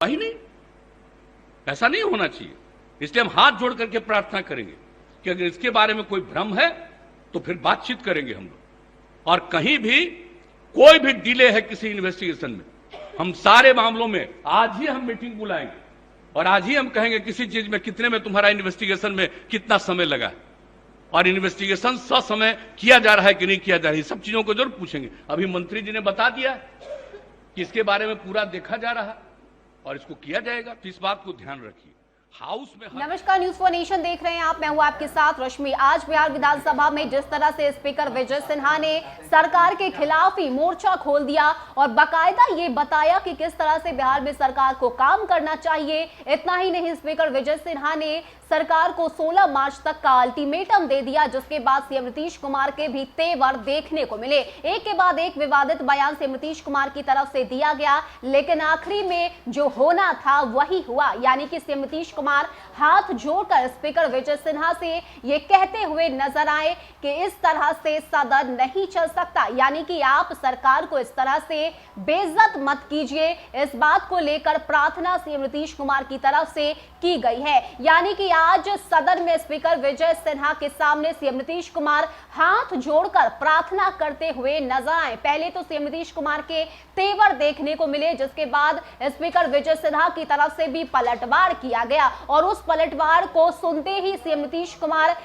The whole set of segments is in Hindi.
ही नहीं, ऐसा नहीं होना चाहिए। इसलिए हम हाथ जोड़ करके प्रार्थना करेंगे कि अगर इसके बारे में कोई भ्रम है तो फिर बातचीत करेंगे हम लोग। और कहीं भी कोई भी डिले है किसी इन्वेस्टिगेशन में, हम सारे मामलों में आज ही हम मीटिंग बुलाएंगे और आज ही हम कहेंगे किसी चीज में कितने में तुम्हारा इन्वेस्टिगेशन में कितना समय लगा है और इन्वेस्टिगेशन ससमय किया जा रहा है कि नहीं किया जा रहा है, सब चीजों को जरूर पूछेंगे। अभी मंत्री जी ने बता दिया कि इसके बारे में पूरा देखा जा रहा है और इसको किया जाएगा, तो इस बात को ध्यान रखिए। हाउस में नमस्कार, न्यूज फॉर नेशन देख रहे हैं आप, मैं हूं आपके साथ रश्मि। आज बिहार विधानसभा में जिस तरह से स्पीकर विजय सिन्हा ने सरकार के खिलाफ ही मोर्चा खोल दिया और बाकायदा ये बताया कि किस तरह से बिहार में सरकार को काम करना चाहिए। इतना ही नहीं, स्पीकर विजय सिन्हा ने सरकार को 16 मार्च तक का अल्टीमेटम दे दिया, जिसके बाद सीएम नीतीश कुमार के भी तेवर देखने को मिले। एक के बाद एक विवादित बयान सीएम नीतीश कुमार की तरफ से दिया गया, लेकिन आखिरी में जो होना था वही हुआ, यानी कि सीएम नीतीश कुमार हाथ जोड़कर स्पीकर विजय सिन्हा से ये कहते हुए नजर आए कि इस तरह से सदन नहीं चल सकता, यानी कि आप सरकार को इस तरह से बेइज्जत मत कीजिए। इस बात को लेकर प्रार्थना सीएम नीतीश कुमार की तरफ से की गई है, यानी कि आज सदन में स्पीकर विजय सिन्हा के सामने सीएम नीतीश कुमार हाथ जोड़कर प्रार्थना करते हुए नजर आए। पहले तो सीएम नीतीश कुमार के तेवर देखने को मिले, जिसके बाद स्पीकर विजय सिन्हा की तरफ से भी पलटवार किया गया और उस पलटवार को सुनते ही सीएम नीतीश कुमार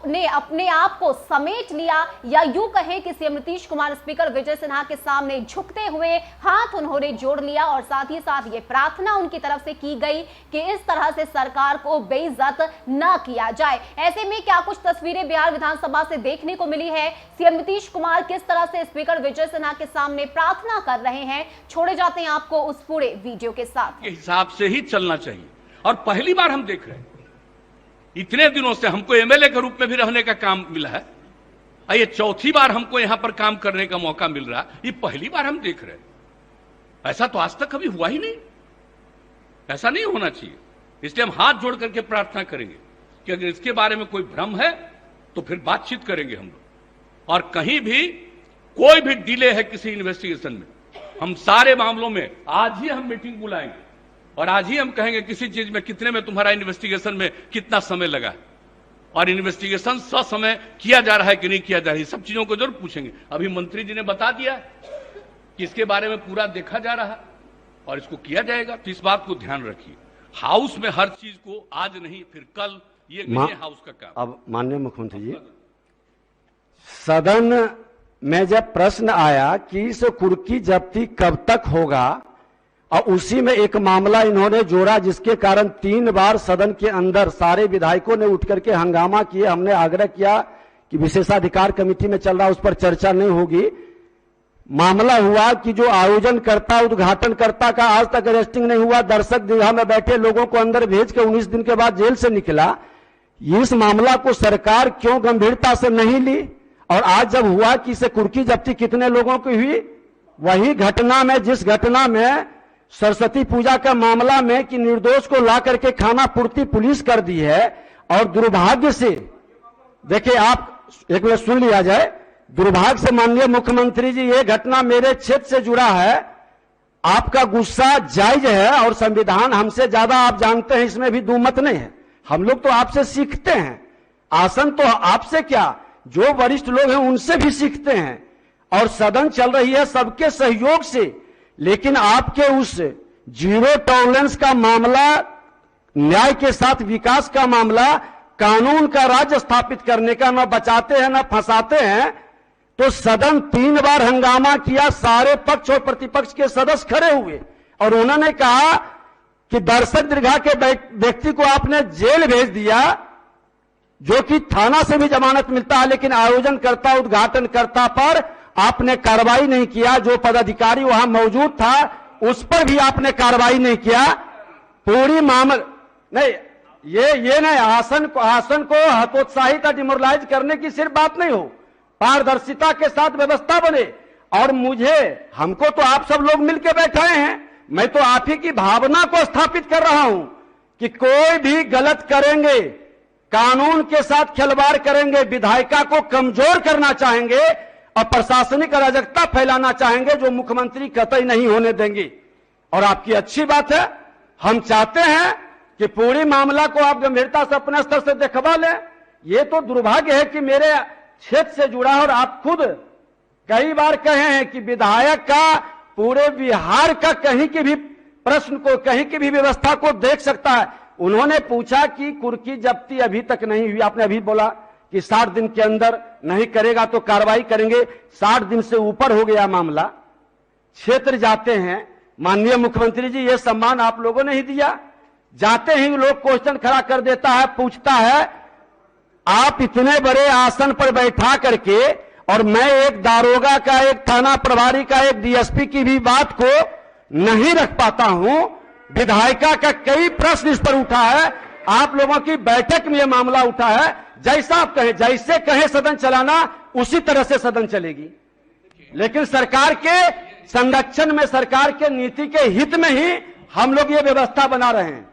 ने अपने आप को समेट लिया, या यूं कहें कि सीएम नीतीश कुमार स्पीकर विजय सिन्हा के सामने झुकते हुए हाथ उन्होंने जोड़ लिया और साथ ही साथ ये प्रार्थना उनकी तरफ से की गई कि इस तरह से सरकार को बेइज्जत न किया जाए। ऐसे में क्या कुछ तस्वीरें बिहार विधानसभा से देखने को मिली है, सीएम नीतीश कुमार किस तरह से स्पीकर विजय सिन्हा के सामने प्रार्थना कर रहे हैं, छोड़े जाते हैं आपको उस पूरे वीडियो के साथ। के हिसाब से ही चलना चाहिए और पहली बार हम देख रहे हैं, इतने दिनों से हमको एमएलए के रूप में भी रहने का काम मिला है, ये चौथी बार हमको यहां पर काम करने का मौका मिल रहा है, ये पहली बार हम देख रहे हैं। ऐसा तो आज तक कभी हुआ ही नहीं, ऐसा नहीं होना चाहिए। इसलिए हम हाथ जोड़ करके प्रार्थना करेंगे कि अगर इसके बारे में कोई भ्रम है तो फिर बातचीत करेंगे हम लोग। और कहीं भी कोई भी डिले है किसी इन्वेस्टिगेशन में, हम सारे मामलों में आज ही हम मीटिंग बुलाएंगे और आज ही हम कहेंगे किसी चीज में कितने में तुम्हारा इन्वेस्टिगेशन में कितना समय लगा है और इन्वेस्टिगेशन ससमय किया जा रहा है कि नहीं किया जा रहा है, सब चीजों को जरूर पूछेंगे। अभी मंत्री जी ने बता दिया कि इसके बारे में पूरा देखा जा रहा है और इसको किया जाएगा, तो इस बात को ध्यान रखिए। हाउस में हर चीज को आज नहीं फिर कल, ये नहीं हाउस का काम। अब माननीय मुख्यमंत्री जी, सदन में जब प्रश्न आया कि इस कुर्की जब्ती कब तक होगा और उसी में एक मामला इन्होंने जोड़ा, जिसके कारण 3 बार सदन के अंदर सारे विधायकों ने उठ करके हंगामा किए। हमने आग्रह किया कि विशेषाधिकार कमेटी में चल रहा, उस पर चर्चा नहीं होगी। मामला हुआ कि जो आयोजनकर्ता उद्घाटनकर्ता का आज तक अरेस्टिंग नहीं हुआ, दर्शक दीर्घा में बैठे लोगों को अंदर भेज के 19 दिन के बाद जेल से निकला। इस मामला को सरकार क्यों गंभीरता से नहीं ली? और आज जब हुआ कि इसे कुर्की जब्ती कितने लोगों की हुई, वही घटना में, जिस घटना में सरस्वती पूजा का मामला में कि निर्दोष को ला करके खाना पूर्ति पुलिस कर दी है। और दुर्भाग्य से देखिए, आप एक बार सुन लिया जाए, दुर्भाग्य से माननीय मुख्यमंत्री जी, ये घटना मेरे क्षेत्र से जुड़ा है। आपका गुस्सा जायज है और संविधान हमसे ज्यादा आप जानते हैं, इसमें भी दुमत नहीं है। हम लोग तो आपसे सीखते हैं, आसन तो आपसे क्या, जो वरिष्ठ लोग हैं उनसे भी सीखते हैं। और सदन चल रही है सबके सहयोग से, लेकिन आपके उस जीरो टॉलरेंस का मामला, न्याय के साथ विकास का मामला, कानून का राज्य स्थापित करने का, न बचाते हैं न फंसाते हैं। तो सदन 3 बार हंगामा किया, सारे पक्ष और प्रतिपक्ष के सदस्य खड़े हुए और उन्होंने कहा कि दर्शक दीर्घा के व्यक्ति को आपने जेल भेज दिया, जो कि थाना से भी जमानत मिलता है, लेकिन आयोजनकर्ता उद्घाटनकर्ता पर आपने कार्रवाई नहीं किया। जो पदाधिकारी वहां मौजूद था उस पर भी आपने कार्रवाई नहीं किया। पूरी मामला नहीं, ये नहीं, आसन को हतोत्साहित या डिमोरलाइज करने की सिर्फ बात नहीं हो, पारदर्शिता के साथ व्यवस्था बने। और हमको तो आप सब लोग मिलकर बैठाए हैं, मैं तो आप ही की भावना को स्थापित कर रहा हूं कि कोई भी गलत करेंगे, कानून के साथ खिलवाड़ करेंगे, विधायिका को कमजोर करना चाहेंगे और प्रशासनिक अराजकता फैलाना चाहेंगे, जो मुख्यमंत्री कतई नहीं होने देंगे। और आपकी अच्छी बात है हम चाहते हैं कि पूरी मामला को आप गंभीरता से अपने स्तर से देखवा लें। ये तो दुर्भाग्य है कि मेरे क्षेत्र से जुड़ा है और आप खुद कई बार कहे हैं कि विधायक का पूरे बिहार का कहीं की भी प्रश्न को, कहीं की भी व्यवस्था को देख सकता है। उन्होंने पूछा कि कुर्की जब्ती अभी तक नहीं हुई, आपने अभी बोला कि 60 दिन के अंदर नहीं करेगा तो कार्रवाई करेंगे। 60 दिन से ऊपर हो गया मामला, क्षेत्र जाते हैं, माननीय मुख्यमंत्री जी ये सम्मान आप लोगों ने ही दिया, जाते ही लोग क्वेश्चन खड़ा कर देता है, पूछता है आप इतने बड़े आसन पर बैठा करके, और मैं एक दारोगा का, एक थाना प्रभारी का, एक डीएसपी की भी बात को नहीं रख पाता हूं। विधायिका का कई प्रश्न इस पर उठा है, आप लोगों की बैठक में यह मामला उठा है। जैसा आप कहें, जैसे कहें सदन चलाना उसी तरह से सदन चलेगी, लेकिन सरकार के संरक्षण में, सरकार के नीति के हित में ही हम लोग ये व्यवस्था बना रहे हैं।